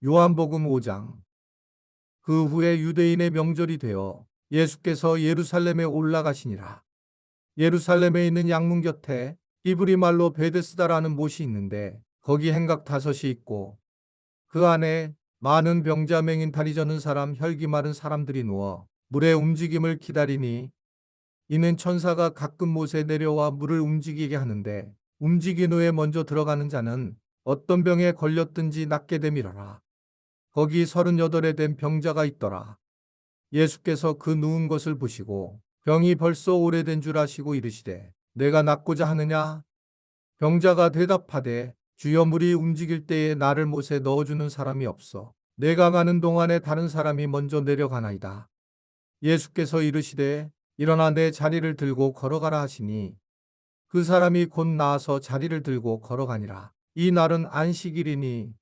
요한복음 5장. 그 후에 유대인의 명절이 되어 예수께서 예루살렘에 올라가시니라. 예루살렘에 있는 양문 곁에 이브리 말로 베데스다라는 못이 있는데 거기 행각 5이 있고 그 안에 많은 병자 맹인 다리 저는 사람 혈기 마른 사람들이 누워 물의 움직임을 기다리니 이는 천사가 가끔 못에 내려와 물을 움직이게 하는데 움직인 후에 먼저 들어가는 자는 어떤 병에 걸렸든지 낫게 됨이러라. 거기 38에 된 병자가 있더라. 예수께서 그 누운 것을 보시고 병이 벌써 오래된 줄 아시고 이르시되 내가 낫고자 하느냐? 병자가 대답하되 주여 물이 움직일 때에 나를 못에 넣어주는 사람이 없어 내가 가는 동안에 다른 사람이 먼저 내려가나이다. 예수께서 이르시되 일어나 내 자리를 들고 걸어가라 하시니 그 사람이 곧 나아서 자리를 들고 걸어가니라. 이 날은 안식일이니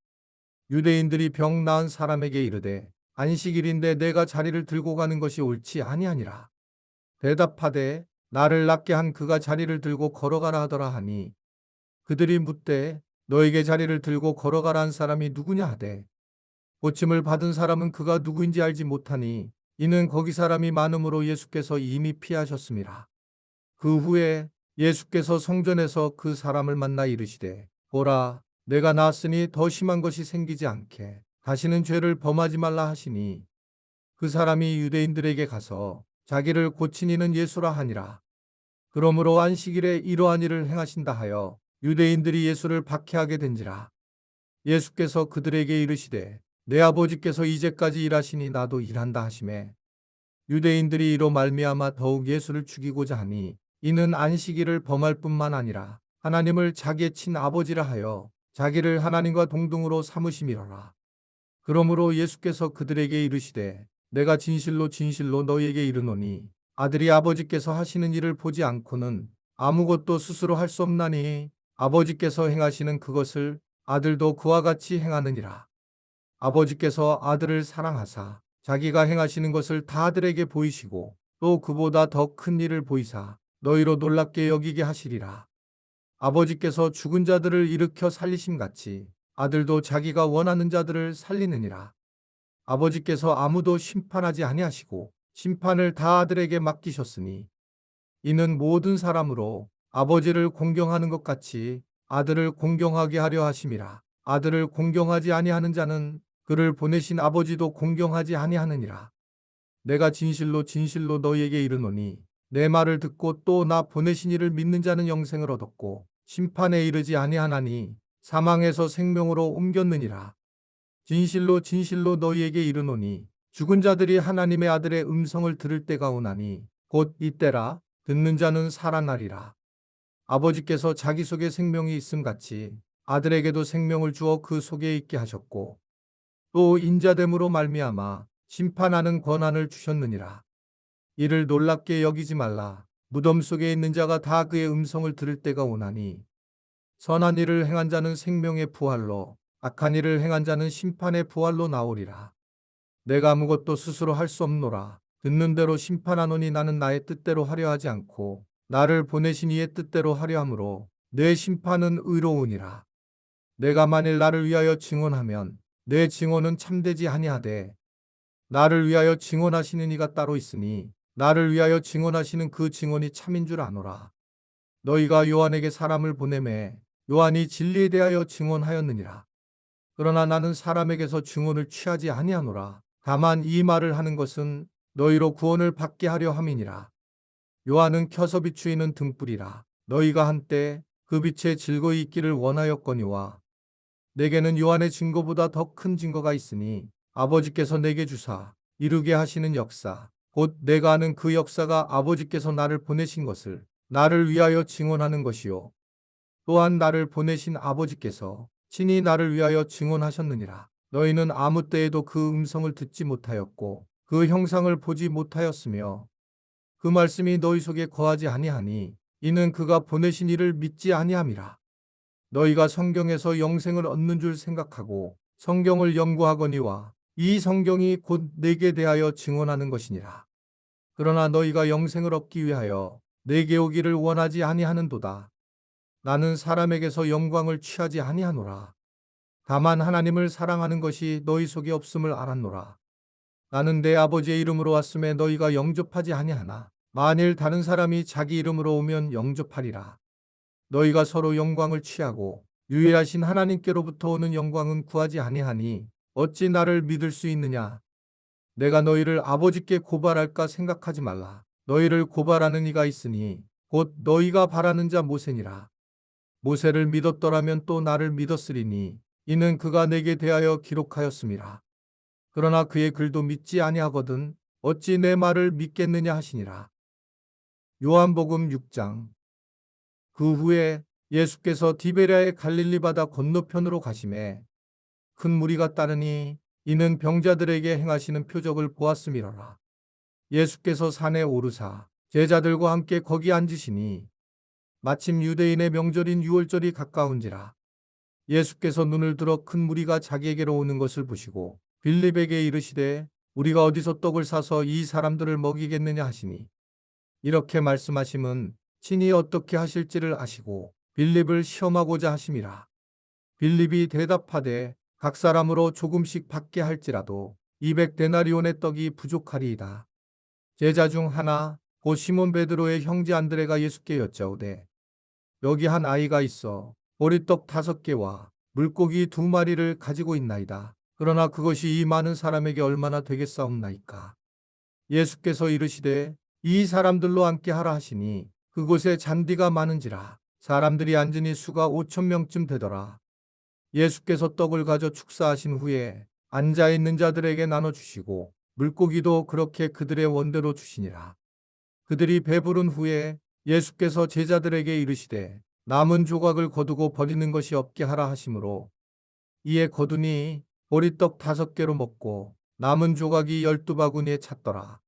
유대인들이 병 나은 사람에게 이르되 안식일인데 내가 자리를 들고 가는 것이 옳지 아니하니라. 대답하되 나를 낫게 한 그가 자리를 들고 걸어가라 하더라 하니 그들이 묻되 너에게 자리를 들고 걸어가라 한 사람이 누구냐 하되 고침을 받은 사람은 그가 누구인지 알지 못하니 이는 거기 사람이 많음으로 예수께서 이미 피하셨음이라. 그 후에 예수께서 성전에서 그 사람을 만나 이르시되 보라 내가 나았으니 더 심한 것이 생기지 않게 다시는 죄를 범하지 말라 하시니 그 사람이 유대인들에게 가서 자기를 고친 이는 예수라 하니라. 그러므로 안식일에 이러한 일을 행하신다 하여 유대인들이 예수를 박해하게 된지라. 예수께서 그들에게 이르시되 내 아버지께서 이제까지 일하시니 나도 일한다 하시매 유대인들이 이로 말미암아 더욱 예수를 죽이고자 하니 이는 안식일을 범할 뿐만 아니라 하나님을 자기의 친아버지라 하여 자기를 하나님과 동등으로 삼으심이로라. 그러므로 예수께서 그들에게 이르시되 내가 진실로 진실로 너희에게 이르노니 아들이 아버지께서 하시는 일을 보지 않고는 아무것도 스스로 할 수 없나니 아버지께서 행하시는 그것을 아들도 그와 같이 행하느니라. 아버지께서 아들을 사랑하사 자기가 행하시는 것을 다 아들에게 보이시고 또 그보다 더 큰 일을 보이사 너희로 놀랍게 여기게 하시리라. 아버지께서 죽은 자들을 일으켜 살리심같이 아들도 자기가 원하는 자들을 살리느니라. 아버지께서 아무도 심판하지 아니하시고 심판을 다 아들에게 맡기셨으니 이는 모든 사람으로 아버지를 공경하는 것 같이 아들을 공경하게 하려 하심이라. 아들을 공경하지 아니하는 자는 그를 보내신 아버지도 공경하지 아니하느니라. 내가 진실로 진실로 너희에게 이르노니 내 말을 듣고 또 나 보내신 이를 믿는 자는 영생을 얻었고 심판에 이르지 아니하나니 사망에서 생명으로 옮겼느니라. 진실로 진실로 너희에게 이르노니 죽은 자들이 하나님의 아들의 음성을 들을 때가 오나니 곧 이때라. 듣는 자는 살아나리라. 아버지께서 자기 속에 생명이 있음같이 아들에게도 생명을 주어 그 속에 있게 하셨고 또 인자됨으로 말미암아 심판하는 권한을 주셨느니라. 이를 놀랍게 여기지 말라. 무덤 속에 있는 자가 다 그의 음성을 들을 때가 오나니 선한 일을 행한 자는 생명의 부활로 악한 일을 행한 자는 심판의 부활로 나오리라. 내가 아무것도 스스로 할 수 없노라. 듣는 대로 심판하노니 나는 나의 뜻대로 하려 하지 않고 나를 보내신 이의 뜻대로 하려 함으로 내 심판은 의로우니라. 내가 만일 나를 위하여 증언하면 내 증언은 참되지 아니하되 나를 위하여 증언하시는 이가 따로 있으니 나를 위하여 증언하시는 그 증언이 참인 줄 아노라. 너희가 요한에게 사람을 보내매 요한이 진리에 대하여 증언하였느니라. 그러나 나는 사람에게서 증언을 취하지 아니하노라. 다만 이 말을 하는 것은 너희로 구원을 받게 하려 함이니라. 요한은 켜서 비추이는 등불이라. 너희가 한때 그 빛에 즐거이 있기를 원하였거니와 내게는 요한의 증거보다 더 큰 증거가 있으니 아버지께서 내게 주사 이루게 하시는 역사 곧 내가 아는 그 역사가 아버지께서 나를 보내신 것을 나를 위하여 증언하는 것이요 또한 나를 보내신 아버지께서 친히 나를 위하여 증언하셨느니라. 너희는 아무 때에도 그 음성을 듣지 못하였고 그 형상을 보지 못하였으며 그 말씀이 너희 속에 거하지 아니하니 이는 그가 보내신 이를 믿지 아니함이라. 너희가 성경에서 영생을 얻는 줄 생각하고 성경을 연구하거니와 이 성경이 곧 내게 대하여 증언하는 것이니라. 그러나 너희가 영생을 얻기 위하여 내게 오기를 원하지 아니하는도다. 나는 사람에게서 영광을 취하지 아니하노라. 다만 하나님을 사랑하는 것이 너희 속에 없음을 알았노라. 나는 내 아버지의 이름으로 왔음에 너희가 영접하지 아니하나 만일 다른 사람이 자기 이름으로 오면 영접하리라. 너희가 서로 영광을 취하고 유일하신 하나님께로부터 오는 영광은 구하지 아니하니 어찌 나를 믿을 수 있느냐. 내가 너희를 아버지께 고발할까 생각하지 말라. 너희를 고발하는 이가 있으니 곧 너희가 바라는 자 모세니라. 모세를 믿었더라면 또 나를 믿었으리니 이는 그가 내게 대하여 기록하였음이라. 그러나 그의 글도 믿지 아니하거든 어찌 내 말을 믿겠느냐 하시니라. 요한복음 6장. 그 후에 예수께서 디베랴의 갈릴리 바다 건너편으로 가시매 큰 무리가 따르니 이는 병자들에게 행하시는 표적을 보았음이로라. 예수께서 산에 오르사 제자들과 함께 거기 앉으시니 마침 유대인의 명절인 유월절이 가까운지라. 예수께서 눈을 들어 큰 무리가 자기에게로 오는 것을 보시고 빌립에게 이르시되 우리가 어디서 떡을 사서 이 사람들을 먹이겠느냐 하시니 이렇게 말씀하심은 친히 어떻게 하실지를 아시고 빌립을 시험하고자 하심이라. 빌립이 대답하되 각 사람으로 조금씩 받게 할지라도 200데나리온의 떡이 부족하리이다. 제자 중 하나 곧 시몬 베드로의 형제 안드레가 예수께 여짜오되 여기 한 아이가 있어 보리떡 5개와 물고기 2마리를 가지고 있나이다. 그러나 그것이 이 많은 사람에게 얼마나 되겠사옵나이까. 예수께서 이르시되 이 사람들로 앉게 하라 하시니 그곳에 잔디가 많은지라 사람들이 앉으니 수가 5,000명쯤 되더라. 예수께서 떡을 가져 축사하신 후에 앉아있는 자들에게 나눠주시고 물고기도 그렇게 그들의 원대로 주시니라. 그들이 배부른 후에 예수께서 제자들에게 이르시되 남은 조각을 거두고 버리는 것이 없게 하라 하시므로 이에 거두니 보리떡 5개로 먹고 남은 조각이 12바구니에 찼더라.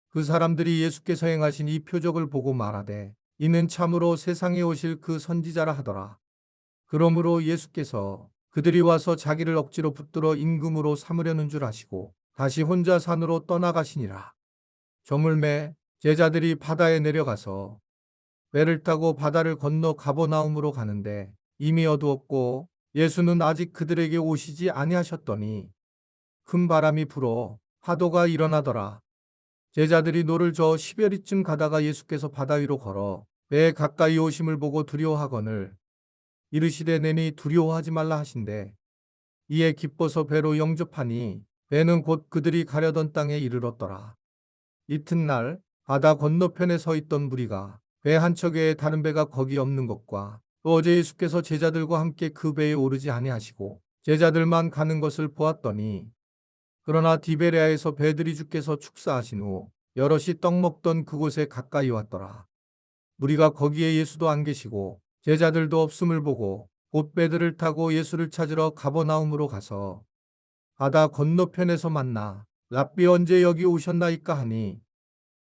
그 사람들이 예수께서 행하신 이 표적을 보고 말하되 이는 참으로 세상에 오실 그 선지자라 하더라. 그러므로 예수께서 그들이 와서 자기를 억지로 붙들어 임금으로 삼으려는 줄 아시고 다시 혼자 산으로 떠나가시니라. 저물매 제자들이 바다에 내려가서 배를 타고 바다를 건너 가버나움으로 가는데 이미 어두웠고 예수는 아직 그들에게 오시지 아니하셨더니 큰 바람이 불어 파도가 일어나더라. 제자들이 노를 저어 10여리쯤 가다가 예수께서 바다 위로 걸어 배에 가까이 오심을 보고 두려워하거늘 이르시되 내니 두려워하지 말라 하신대 이에 기뻐서 배로 영접하니 배는 곧 그들이 가려던 땅에 이르렀더라. 이튿날 바다 건너편에 서 있던 무리가 배 한 척에 다른 배가 거기 없는 것과 또 어제 예수께서 제자들과 함께 그 배에 오르지 아니하시고 제자들만 가는 것을 보았더니 그러나 디베랴에서 배들이 주께서 축사하신 후 여럿이 떡 먹던 그곳에 가까이 왔더라. 무리가 거기에 예수도 안 계시고 제자들도 없음을 보고 곧 배들을 타고 예수를 찾으러 가버나움으로 가서 바다 건너편에서 만나 랍비 언제 여기 오셨나이까 하니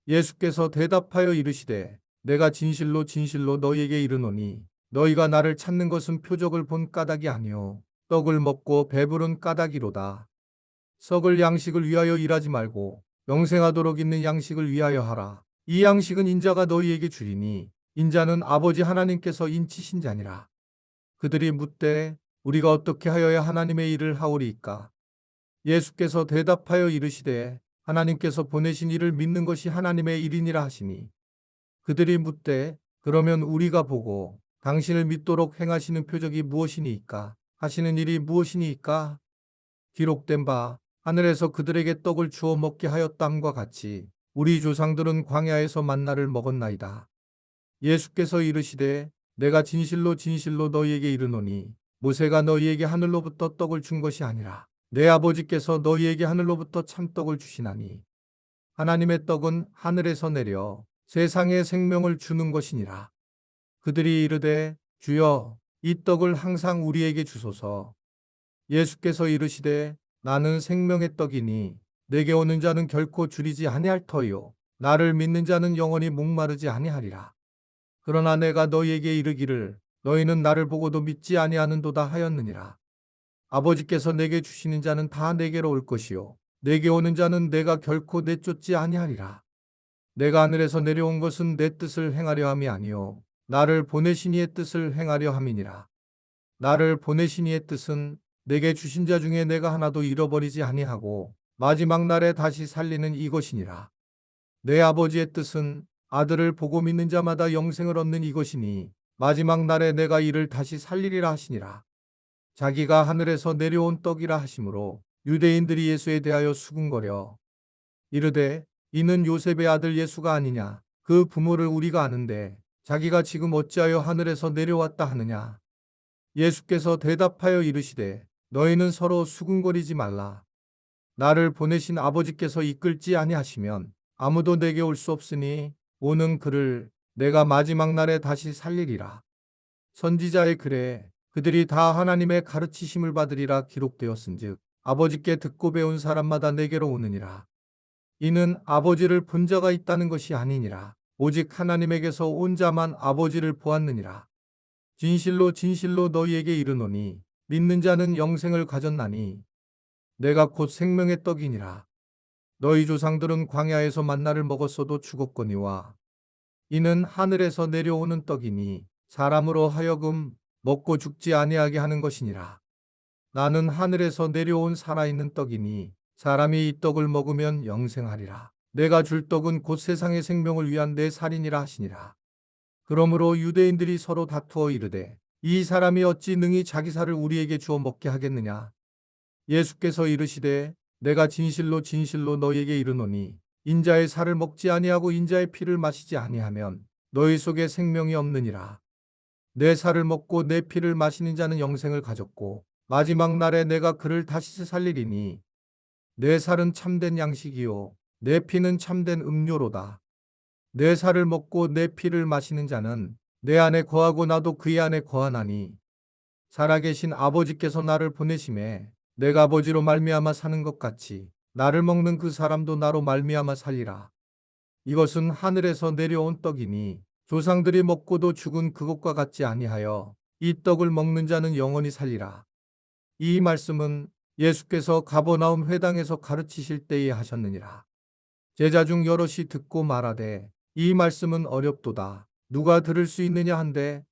예수께서 대답하여 이르시되 내가 진실로 진실로 너희에게 이르노니 너희가 나를 찾는 것은 표적을 본 까닭이 아니요 떡을 먹고 배부른 까닭이로다. 썩을 양식을 위하여 일하지 말고 영생하도록 있는 양식을 위하여 하라. 이 양식은 인자가 너희에게 주리니 인자는 아버지 하나님께서 인치신 자니라. 그들이 묻되 우리가 어떻게 하여야 하나님의 일을 하오리이까? 예수께서 대답하여 이르시되 하나님께서 보내신 이를 믿는 것이 하나님의 일이니라 하시니 그들이 묻되 그러면 우리가 보고 당신을 믿도록 행하시는 표적이 무엇이니이까? 하시는 일이 무엇이니이까? 기록된 바 하늘에서 그들에게 떡을 주어 먹게 하였담과 같이 우리 조상들은 광야에서 만나를 먹었나이다. 예수께서 이르시되 내가 진실로 진실로 너희에게 이르노니 모세가 너희에게 하늘로부터 떡을 준 것이 아니라 내 아버지께서 너희에게 하늘로부터 참떡을 주시나니 하나님의 떡은 하늘에서 내려 세상에 생명을 주는 것이니라. 그들이 이르되 주여 이 떡을 항상 우리에게 주소서. 예수께서 이르시되 나는 생명의 떡이니 내게 오는 자는 결코 줄이지 아니할 터요 나를 믿는 자는 영원히 목마르지 아니하리라. 그러나 내가 너희에게 이르기를 너희는 나를 보고도 믿지 아니하는도다 하였느니라. 아버지께서 내게 주시는 자는 다 내게로 올 것이요 내게 오는 자는 내가 결코 내쫓지 아니하리라. 내가 하늘에서 내려온 것은 내 뜻을 행하려 함이 아니요 나를 보내신 이의 뜻을 행하려 함이니라. 나를 보내신 이의 뜻은 내게 주신 자 중에 내가 하나도 잃어버리지 아니하고 마지막 날에 다시 살리는 이것이니라. 내 아버지의 뜻은 아들을 보고 믿는 자마다 영생을 얻는 이것이니 마지막 날에 내가 이를 다시 살리리라 하시니라. 자기가 하늘에서 내려온 떡이라 하시므로 유대인들이 예수에 대하여 수군거려 이르되 이는 요셉의 아들 예수가 아니냐. 그 부모를 우리가 아는데 자기가 지금 어찌하여 하늘에서 내려왔다 하느냐. 예수께서 대답하여 이르시되 너희는 서로 수군거리지 말라. 나를 보내신 아버지께서 이끌지 아니하시면 아무도 내게 올 수 없으니 오는 그를 내가 마지막 날에 다시 살리리라. 선지자의 글에 그들이 다 하나님의 가르치심을 받으리라 기록되었은즉 아버지께 듣고 배운 사람마다 내게로 오느니라. 이는 아버지를 본 자가 있다는 것이 아니니라. 오직 하나님에게서 온 자만 아버지를 보았느니라. 진실로 진실로 너희에게 이르노니 믿는 자는 영생을 가졌나니 내가 곧 생명의 떡이니라. 너희 조상들은 광야에서 만나를 먹었어도 죽었거니와 이는 하늘에서 내려오는 떡이니 사람으로 하여금 먹고 죽지 아니하게 하는 것이니라. 나는 하늘에서 내려온 살아있는 떡이니 사람이 이 떡을 먹으면 영생하리라. 내가 줄 떡은 곧 세상의 생명을 위한 내 살이니라 하시니라. 그러므로 유대인들이 서로 다투어 이르되 이 사람이 어찌 능히 자기 살을 우리에게 주어 먹게 하겠느냐. 예수께서 이르시되 내가 진실로 진실로 너희에게 이르노니 인자의 살을 먹지 아니하고 인자의 피를 마시지 아니하면 너희 속에 생명이 없느니라. 내 살을 먹고 내 피를 마시는 자는 영생을 가졌고 마지막 날에 내가 그를 다시 살리리니 내 살은 참된 양식이요 내 피는 참된 음료로다. 내 살을 먹고 내 피를 마시는 자는 내 안에 거하고 나도 그의 안에 거하나니 살아계신 아버지께서 나를 보내심에 내가 아버지로 말미암아 사는 것 같이 나를 먹는 그 사람도 나로 말미암아 살리라. 이것은 하늘에서 내려온 떡이니 조상들이 먹고도 죽은 그것과 같지 아니하여 이 떡을 먹는 자는 영원히 살리라. 이 말씀은 예수께서 가버나움 회당에서 가르치실 때에 하셨느니라. 제자 중 여럿이 듣고 말하되 이 말씀은 어렵도다. 누가 들을 수 있느냐 한데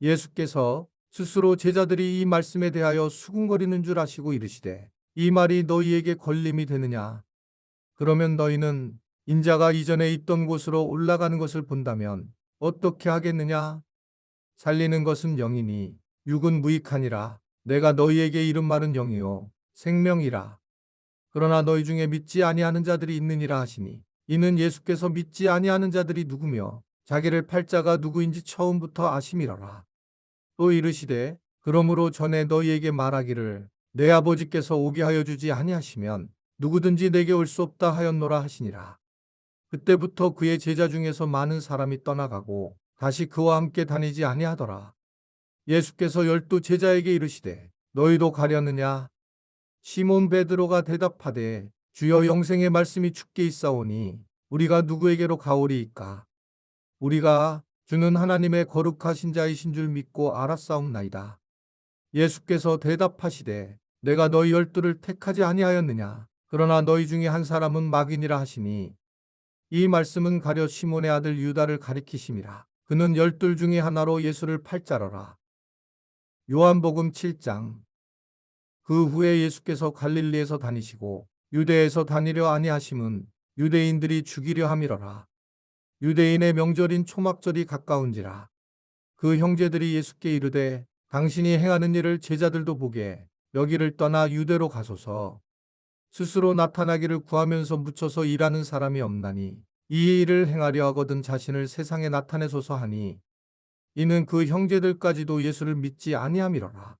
예수께서 스스로 제자들이 이 말씀에 대하여 수군거리는 줄 아시고 이르시되 이 말이 너희에게 걸림이 되느냐. 그러면 너희는 인자가 이전에 있던 곳으로 올라가는 것을 본다면 어떻게 하겠느냐. 살리는 것은 영이니 육은 무익하니라. 내가 너희에게 이른 말은 영이요 생명이라. 그러나 너희 중에 믿지 아니하는 자들이 있느니라 하시니 이는 예수께서 믿지 아니하는 자들이 누구며 자기를 팔 자가 누구인지 처음부터 아심이로라. 또 이르시되 그러므로 전에 너희에게 말하기를 내 아버지께서 오게 하여 주지 아니하시면 누구든지 내게 올 수 없다 하였노라 하시니라. 그때부터 그의 제자 중에서 많은 사람이 떠나가고 다시 그와 함께 다니지 아니하더라. 예수께서 12 제자에게 이르시되 너희도 가려느냐. 시몬 베드로가 대답하되 주여 영생의 말씀이 주께 있사오니 우리가 누구에게로 가오리이까. 우리가 주는 하나님의 거룩하신 자이신 줄 믿고 알았사옵나이다. 예수께서 대답하시되 내가 너희 12를 택하지 아니하였느냐. 그러나 너희 중에 한 사람은 마귀니라 하시니 이 말씀은 가려 시몬의 아들 유다를 가리키심이라. 그는 12 중에 하나로 예수를 팔 자로라. 요한복음 7장. 그 후에 예수께서 갈릴리에서 다니시고 유대에서 다니려 아니하심은 유대인들이 죽이려 함이로라. 유대인의 명절인 초막절이 가까운지라. 그 형제들이 예수께 이르되 당신이 행하는 일을 제자들도 보게 여기를 떠나 유대로 가소서. 스스로 나타나기를 구하면서 묻혀서 일하는 사람이 없나니 이 일을 행하려 하거든 자신을 세상에 나타내소서 하니 이는 그 형제들까지도 예수를 믿지 아니함이로라.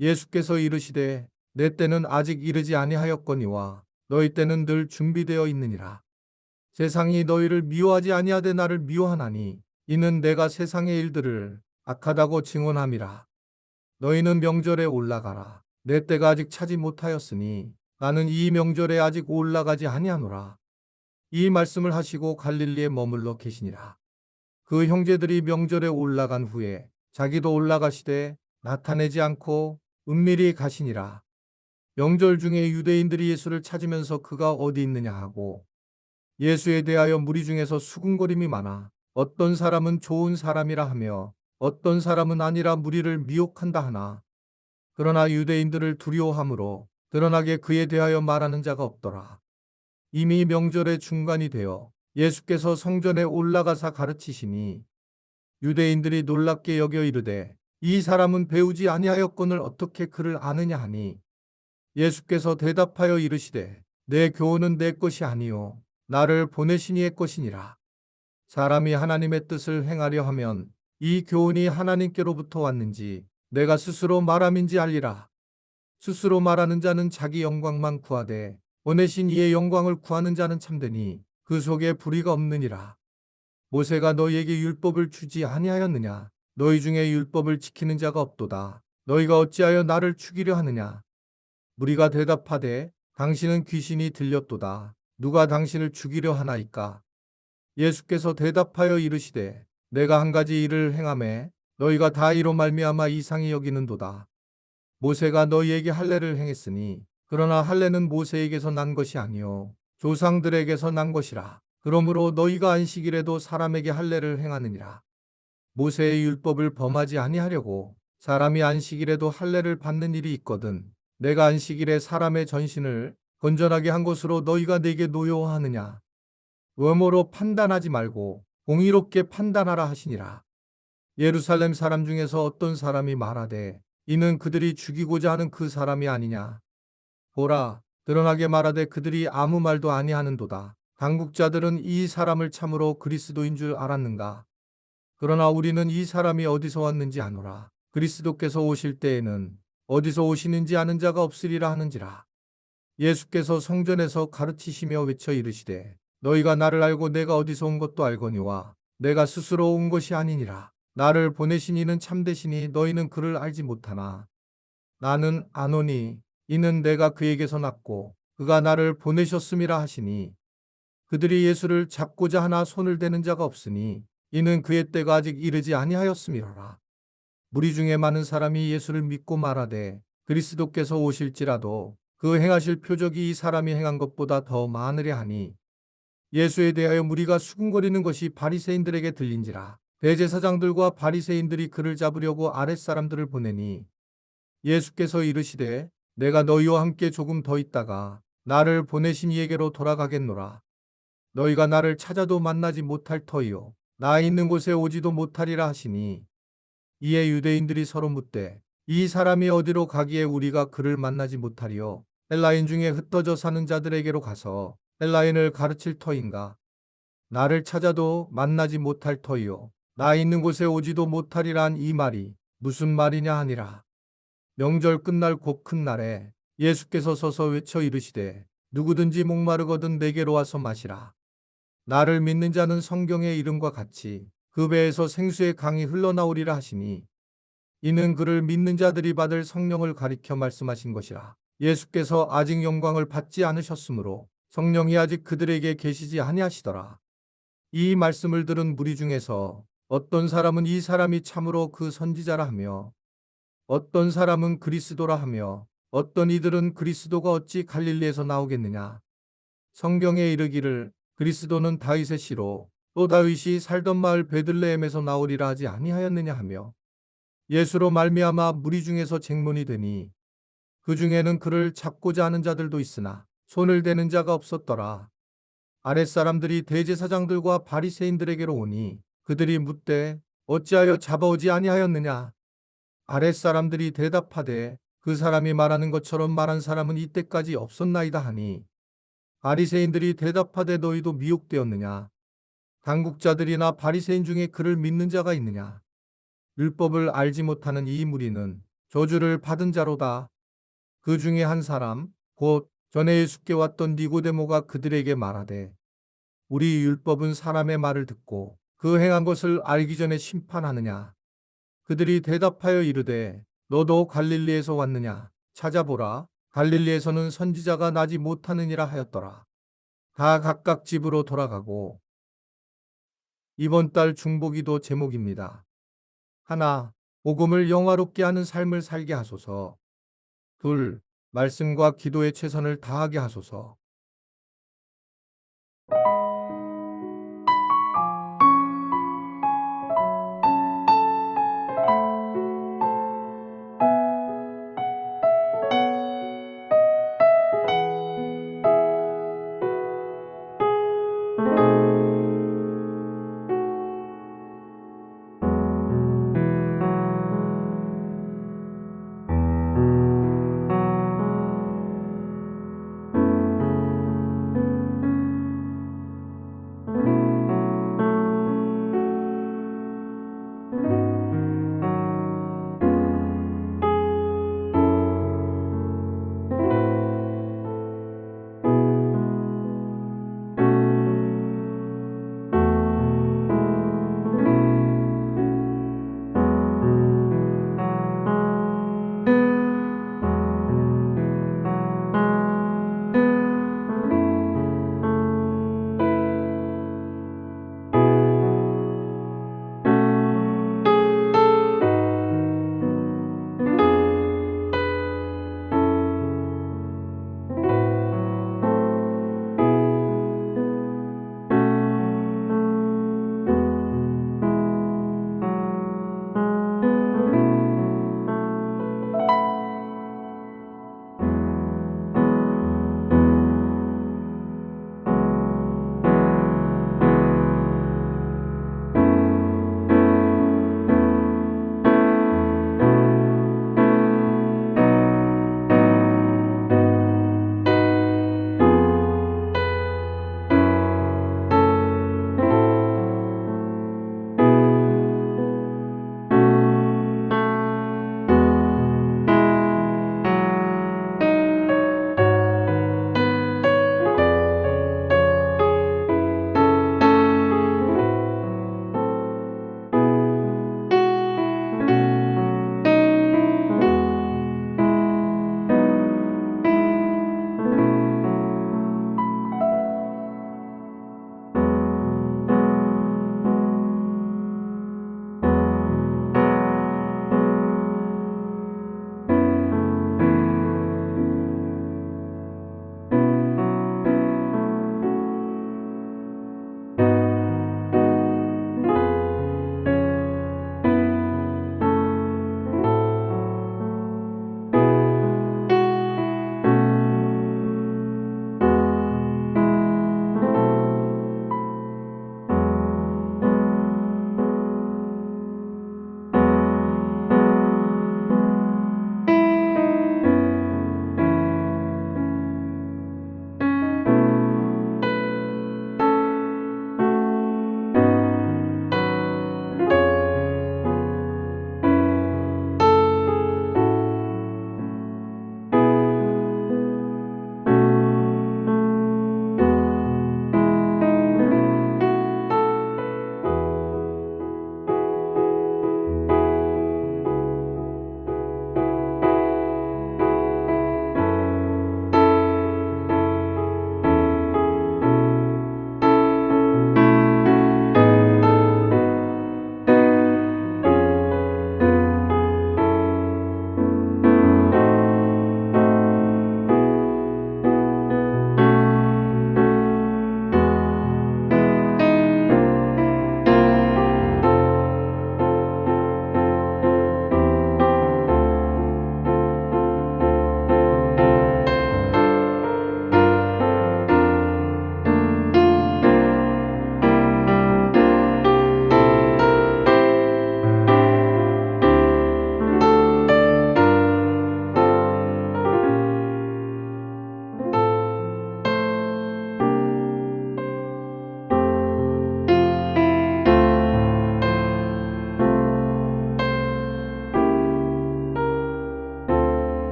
예수께서 이르시되 내 때는 아직 이르지 아니하였거니와 너희 때는 늘 준비되어 있느니라. 세상이 너희를 미워하지 아니하되 나를 미워하나니 이는 내가 세상의 일들을 악하다고 증언함이라. 너희는 명절에 올라가라. 내 때가 아직 차지 못하였으니 나는 이 명절에 아직 올라가지 아니하노라. 이 말씀을 하시고 갈릴리에 머물러 계시니라. 그 형제들이 명절에 올라간 후에 자기도 올라가시되 나타내지 않고 은밀히 가시니라. 명절 중에 유대인들이 예수를 찾으면서 그가 어디 있느냐 하고 예수에 대하여 무리 중에서 수군거림이 많아 어떤 사람은 좋은 사람이라 하며 어떤 사람은 아니라 무리를 미혹한다 하나 그러나 유대인들을 두려워함으로 드러나게 그에 대하여 말하는 자가 없더라. 이미 명절의 중간이 되어 예수께서 성전에 올라가사 가르치시니 유대인들이 놀랍게 여겨 이르되 이 사람은 배우지 아니하였거늘 어떻게 그를 아느냐 하니 예수께서 대답하여 이르시되 내 교훈은 내 것이 아니요 나를 보내신 이의 것이니라. 사람이 하나님의 뜻을 행하려 하면 이 교훈이 하나님께로부터 왔는지 내가 스스로 말함인지 알리라. 스스로 말하는 자는 자기 영광만 구하되 보내신 이의 영광을 구하는 자는 참되니 그 속에 불의가 없느니라. 모세가 너희에게 율법을 주지 아니하였느냐? 너희 중에 율법을 지키는 자가 없도다. 너희가 어찌하여 나를 죽이려 하느냐? 무리가 대답하되 당신은 귀신이 들렸도다. 누가 당신을 죽이려 하나이까? 예수께서 대답하여 이르시되 내가 한 가지 일을 행하매 너희가 다 이로 말미암아 이상히 여기는도다. 모세가 너희에게 할례를 행했으니 그러나 할례는 모세에게서 난 것이 아니요 조상들에게서 난 것이라. 그러므로 너희가 안식일에도 사람에게 할례를 행하느니라. 모세의 율법을 범하지 아니하려고 사람이 안식일에도 할례를 받는 일이 있거든. 내가 안식일에 사람의 전신을 건전하게 한 것으로 너희가 내게 노여워하느냐. 외모로 판단하지 말고 공의롭게 판단하라 하시니라. 예루살렘 사람 중에서 어떤 사람이 말하되 이는 그들이 죽이고자 하는 그 사람이 아니냐. 보라, 드러나게 말하되 그들이 아무 말도 아니하는도다. 당국자들은 이 사람을 참으로 그리스도인 줄 알았는가. 그러나 우리는 이 사람이 어디서 왔는지 아노라. 그리스도께서 오실 때에는 어디서 오시는지 아는 자가 없으리라 하는지라. 예수께서 성전에서 가르치시며 외쳐 이르시되 너희가 나를 알고 내가 어디서 온 것도 알거니와 내가 스스로 온 것이 아니니라. 나를 보내신 이는 참되시니 너희는 그를 알지 못하나 나는 아노니 이는 내가 그에게서 났고 그가 나를 보내셨음이라 하시니 그들이 예수를 잡고자 하나 손을 대는 자가 없으니 이는 그의 때가 아직 이르지 아니하였음이로라. 무리 중에 많은 사람이 예수를 믿고 말하되 그리스도께서 오실지라도 그 행하실 표적이 이 사람이 행한 것보다 더 많으려 하니 예수에 대하여 무리가 수군거리는 것이 바리새인들에게 들린지라. 대제사장들과 바리새인들이 그를 잡으려고 아랫사람들을 보내니 예수께서 이르시되 내가 너희와 함께 조금 더 있다가 나를 보내신 이에게로 돌아가겠노라. 너희가 나를 찾아도 만나지 못할 터이요 나 있는 곳에 오지도 못하리라 하시니 이에 유대인들이 서로 묻되 이 사람이 어디로 가기에 우리가 그를 만나지 못하리요. 헬라인 중에 흩어져 사는 자들에게로 가서 헬라인을 가르칠 터인가. 나를 찾아도 만나지 못할 터이요 나 있는 곳에 오지도 못하리란 이 말이 무슨 말이냐 하니라. 명절 끝날 곧 큰 날에 예수께서 서서 외쳐 이르시되 누구든지 목마르거든 내게로 와서 마시라. 나를 믿는 자는 성경의 이름과 같이 그 배에서 생수의 강이 흘러나오리라 하시니 이는 그를 믿는 자들이 받을 성령을 가리켜 말씀하신 것이라. 예수께서 아직 영광을 받지 않으셨으므로 성령이 아직 그들에게 계시지 아니하시더라. 이 말씀을 들은 무리 중에서 어떤 사람은 이 사람이 참으로 그 선지자라 하며 어떤 사람은 그리스도라 하며 어떤 이들은 그리스도가 어찌 갈릴리에서 나오겠느냐. 성경에 이르기를 그리스도는 다윗의 씨로 또 다윗이 살던 마을 베들레헴에서 나오리라 하지 아니하였느냐 하며 예수로 말미암아 무리 중에서 쟁론이 되니 그 중에는 그를 잡고자 하는 자들도 있으나 손을 대는 자가 없었더라. 아랫사람들이 대제사장들과 바리새인들에게로 오니 그들이 묻되 어찌하여 잡아오지 아니하였느냐. 아랫사람들이 대답하되 그 사람이 말하는 것처럼 말한 사람은 이때까지 없었나이다 하니 바리새인들이 대답하되 너희도 미혹되었느냐. 당국자들이나 바리새인 중에 그를 믿는 자가 있느냐. 율법을 알지 못하는 이 무리는 저주를 받은 자로다. 그 중에 한 사람 곧 전에 예수께 왔던 니고데모가 그들에게 말하되 우리 율법은 사람의 말을 듣고 그 행한 것을 알기 전에 심판하느냐. 그들이 대답하여 이르되 너도 갈릴리에서 왔느냐. 찾아보라. 갈릴리에서는 선지자가 나지 못하느니라 하였더라. 다 각각 집으로 돌아가고. 이번 달 중보기도 제목입니다. 하나, 복음을 영화롭게 하는 삶을 살게 하소서. 둘, 말씀과 기도에 최선을 다하게 하소서.